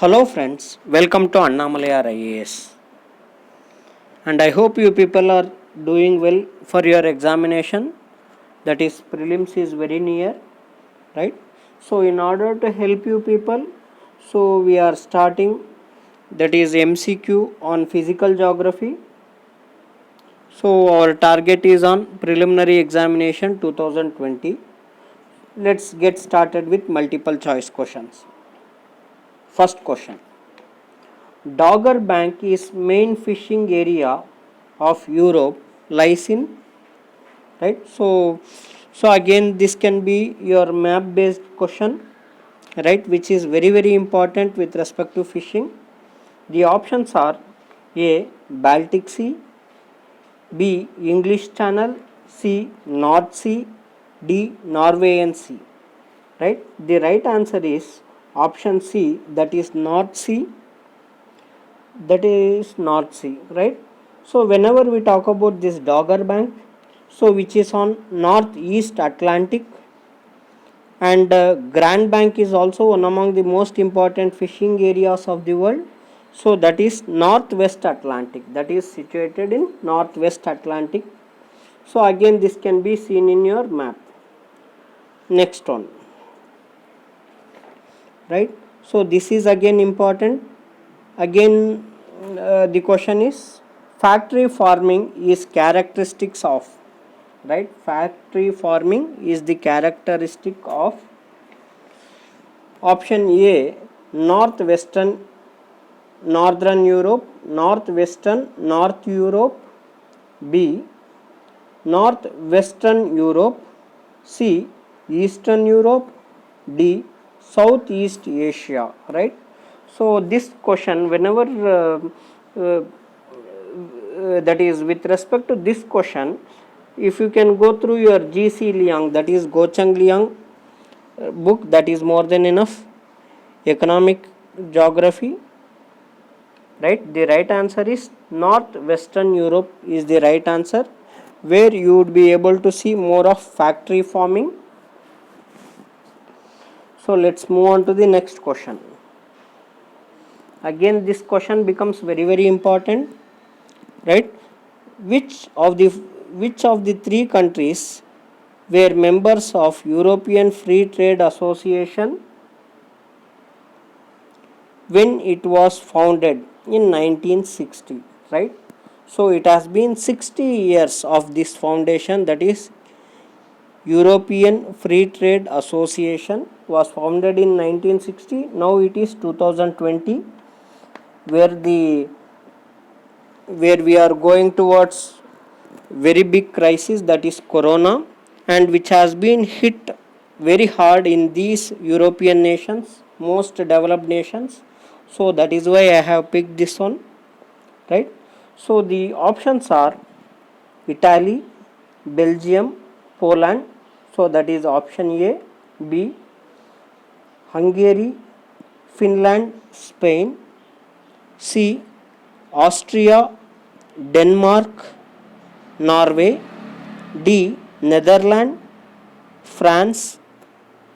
Hello friends, welcome to Annamalai IAS, and I hope you people are doing well for your examination, that is prelims is very near, right? So in order to help you people, so we are starting, that is MCQ on physical geography. So our target is on preliminary examination 2020. Let's get started with multiple choice questions. First question: Dogger Bank is main fishing area of Europe lies in, right? So again this can be your map based question, right, which is very important with respect to fishing. The options are: A. Baltic Sea, B. English Channel, C. North Sea, D. Norwegian Sea, right? The right answer is option C, that is North Sea. That is North Sea, right? So whenever we talk about this Dogger Bank, so which is on northeast Atlantic, and Grand Bank is also one among the most important fishing areas of the world. So that is northwest Atlantic, that is situated in northwest Atlantic. So again this can be seen in your map. Next one, right? So this is again important. Again the question is, factory farming is characteristics of, right? Factory farming is the characteristic of option A, northwestern northern Europe, northwestern North Europe, B, northwestern Europe, C, eastern Europe, D, southeast Asia, right? So this question, whenever that is with respect to this question, if you can go through your GC Liang, that is Gochang Liang book, that is more than enough. Economic geography, right? The right answer is northwestern Europe is the right answer, where you would be able to see more of factory farming. So let's move on to the next question. Again this question becomes very important, right? Which of the three countries were members of European Free Trade Association when it was founded in 1960, right? So it has been 60 years of this foundation, that is European Free Trade Association was founded in 1960. Now it is 2020, where we are going towards very big crisis, that is corona, and which has been hit very hard in these European nations, most developed nations. So that is why I have picked this one, right? So the options are Italy, Belgium, Poland. So that is option A. B, Hungary, Finland, Spain. C, Austria, Denmark, Norway. D, Netherlands, France,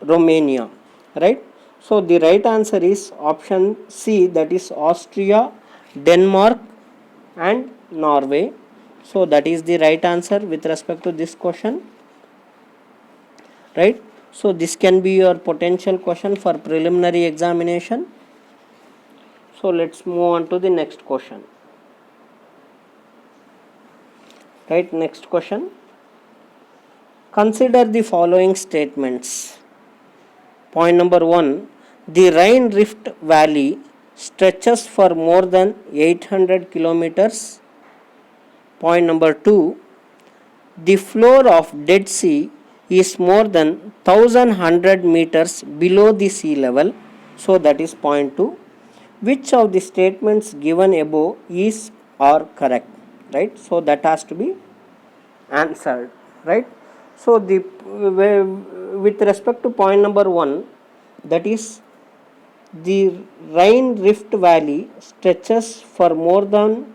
Romania, right? So the right answer is option C, that is Austria, Denmark and Norway. So that is the right answer with respect to this question, right? So this can be your potential question for preliminary examination. So let's move on to the next question, right? Next question: consider the following statements. Point number 1, the Rhine Rift Valley stretches for more than 800 kilometers. Point number 2, the floor of Dead Sea is more than 1100 meters below the sea level. So that is point 2. Which of the statements given above is or correct, right? So that has to be answered, right? So the with respect to point number 1, that is the Rhine Rift Valley stretches for more than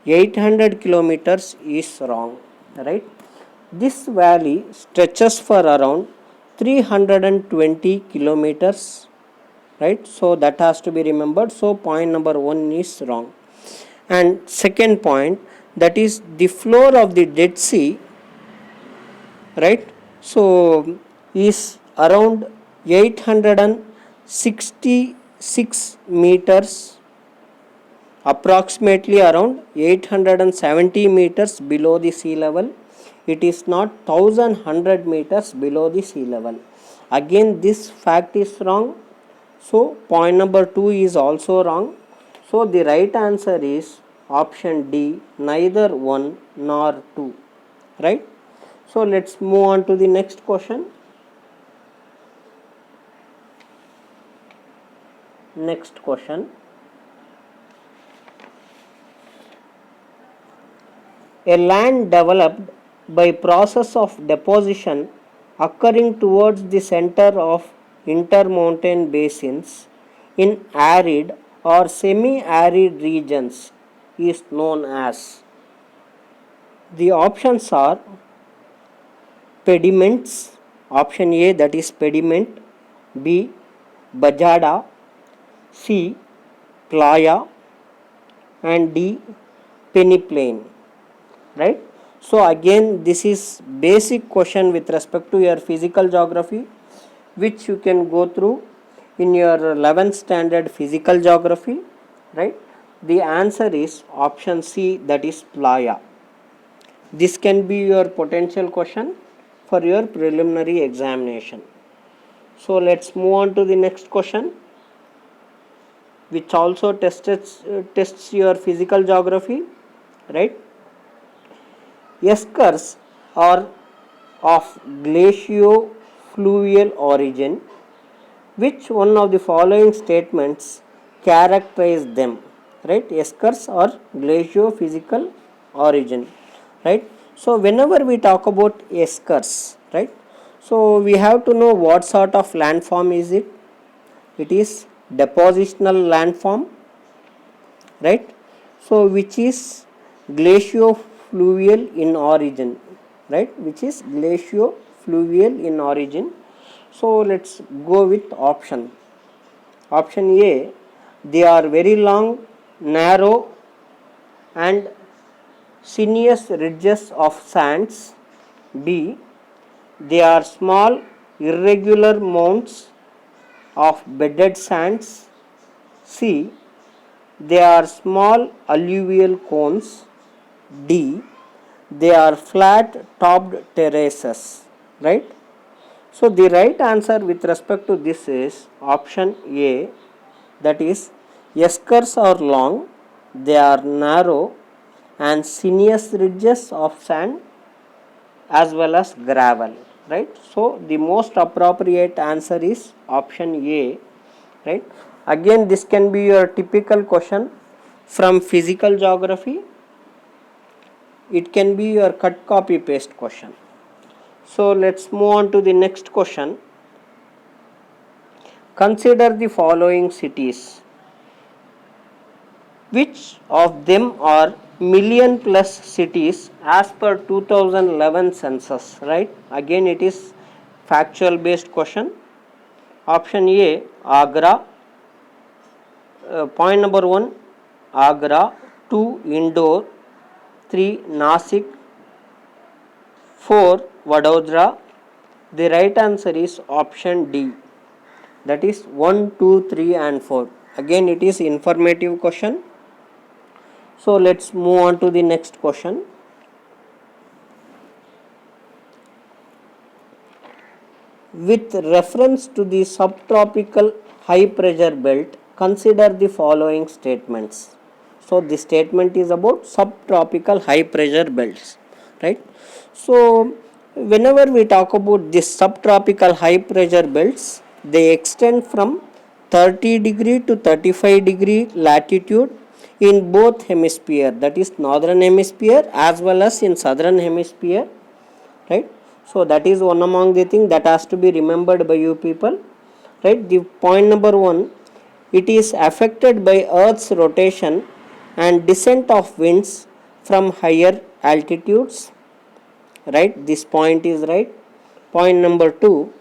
800 kilometers is wrong, right? This valley stretches for around 320 kilometers, right? So that has to be remembered. So point number 1 is wrong. And second point, that is the floor of the Dead Sea, right? So is around 866 meters, approximately around 870 meters below the sea level. It is not 1100 meters below the sea level. Again, this fact is wrong. So point number 2 is also wrong. So the right answer is option D, neither 1 nor 2, right? So let's move on to the next question. Next question. A land developed by process of deposition occurring towards the center of intermountain basins in arid or semi-arid regions is known as. The options are pediments, option A, that is pediment, B, bajada, C, playa, and D, peneplain, right? So again, this is basic question with respect to your physical geography, which you can go through in your 11th standard physical geography, right? The answer is option C, that is playa. This can be your potential question for your preliminary examination. So let's move on to the next question, which also tests your physical geography, right? Eskers are of glaciofluvial origin. Which one of the following statements characterize them? Right? Eskers are glaciophysical origin, right? So whenever we talk about eskers, right? So we have to know what sort of landform is it. It is depositional landform, right? So which is glaciofluvial in origin, right? Which is glaciofluvial in origin. So let's go with option. Option A, they are very long, narrow and sinuous ridges of sands. B, they are small, irregular mounds of bedded sands. C, they are small alluvial cones. D, they are flat topped terraces, right? So the right answer with respect to this is option A, that is eskers are long, they are narrow and sinuous ridges of sand as well as gravel, right? So the most appropriate answer is option A, right? Again, this can be your typical question from physical geography. It can be your cut copy paste question. So let's move on to the next question. Consider the following cities. Which of them are million plus cities as per 2011 census, right? Again, it is factual based question. Option A, Agra. Point number 1, Agra. 2, Indore. 3, Nasik. 4, Vadodara. The right answer is option D, that is 1, 2, 3 and 4. Again, it is informative question. So let's move on to the next question. With reference to the subtropical high pressure belt, consider the following statements. So the statement is about subtropical high pressure belts, right? So whenever we talk about this subtropical high pressure belts, they extend from 30 degree to 35 degree latitude in both hemisphere, that is northern hemisphere as well as in southern hemisphere, right? So that is one among the thing that has to be remembered by you people, right? The point number 1, it is affected by earth's rotation and descent of winds from higher altitudes, right? This point is right. Point number 2,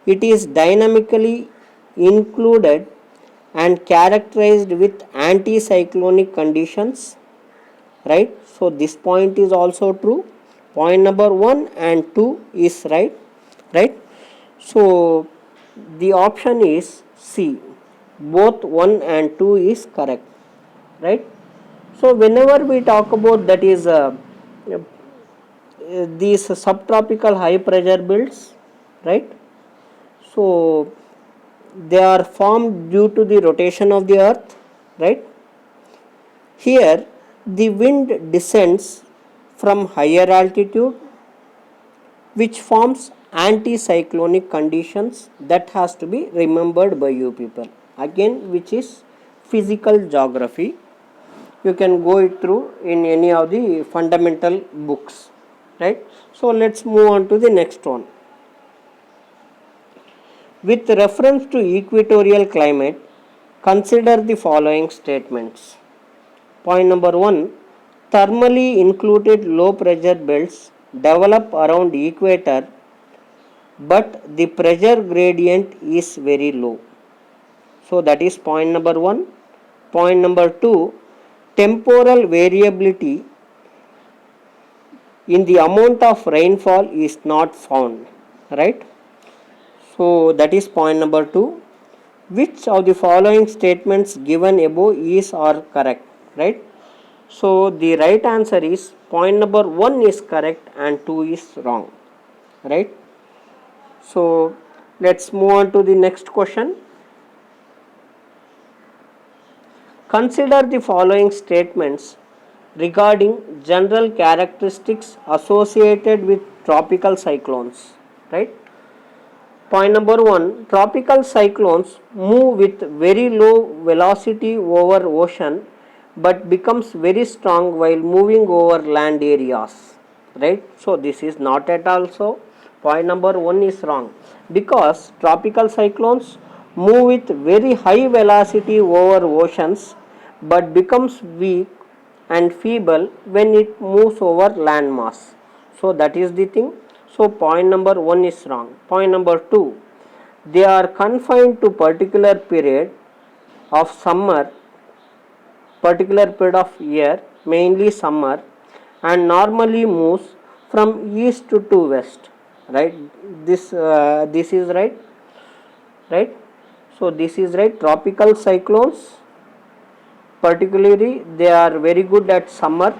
it is dynamically included and characterized with anticyclonic conditions, right? So this point is also true. Point number 1 and 2 is right, right? So the option is C. Both 1 and 2 is correct, right? So whenever we talk about that is these subtropical high pressure belts, right? So they are formed due to the rotation of the earth, right? Here the wind descends from higher altitude, which forms anticyclonic conditions. That has to be remembered by you people. Again, which is physical geography. You can go it through in any of the fundamental books, right? So let's move on to the next one. With reference to equatorial climate, consider the following statements. Point number 1, thermally included low pressure belts develop around equator, but the pressure gradient is very low. So that is point number 1. Point number 2, temporal variability in the amount of rainfall is not found, right? So that is point number 2. Which of the following statements given above is or correct, right? So the right answer is point number 1 is correct and 2 is wrong, right? So let's move on to the next question. Consider the following statements regarding general characteristics associated with tropical cyclones, right? Point number 1, tropical cyclones move with very low velocity over ocean but becomes very strong while moving over land areas, right? So this is not at all so. Point number 1 is wrong, because tropical cyclones move with very high velocity over oceans but becomes weak and feeble when it moves over land mass. So that is the thing. So point number 1 is wrong. Point number 2, they are confined to particular period of summer, particular period of year, mainly summer, and normally moves from east to west, right? This is right, right? So this is right. Tropical cyclones, particularly they are very good at summer,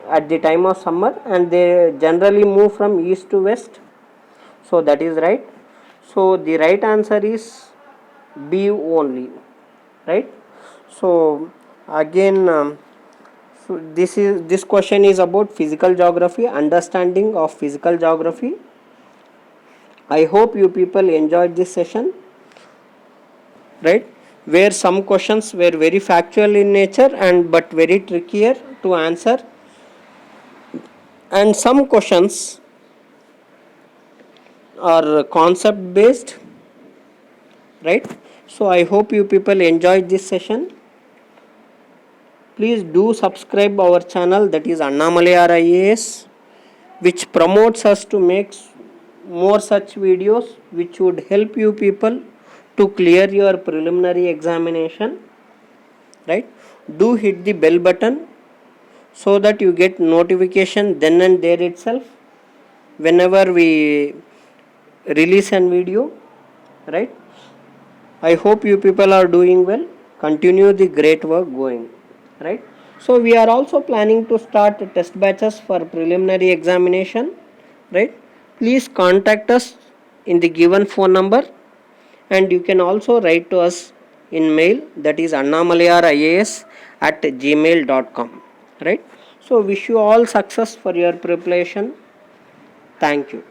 at the time of summer, and they generally move from east to west. So that is right. So the right answer is B only, right? So again, so this question is about physical geography, understanding of physical geography. I hope you people enjoyed this session, right? Where some questions were very factual in nature and but very trickier to answer, and some questions are concept based, right? So I hope you people enjoyed this session. Please do subscribe our channel, that is Annamalai IAS, which promotes us to make more such videos which would help you people to clear your preliminary examination, right? Do hit the bell button so that you get notification then and there itself whenever we release an video, right? I hope you people are doing well. Continue the great work going, right? So we are also planning to start test batches for preliminary examination, right? Please contact us in the given phone number, and you can also write to us in mail, that is annamalayarias@gmail.com, right? So wish you all success for your preparation. Thank you.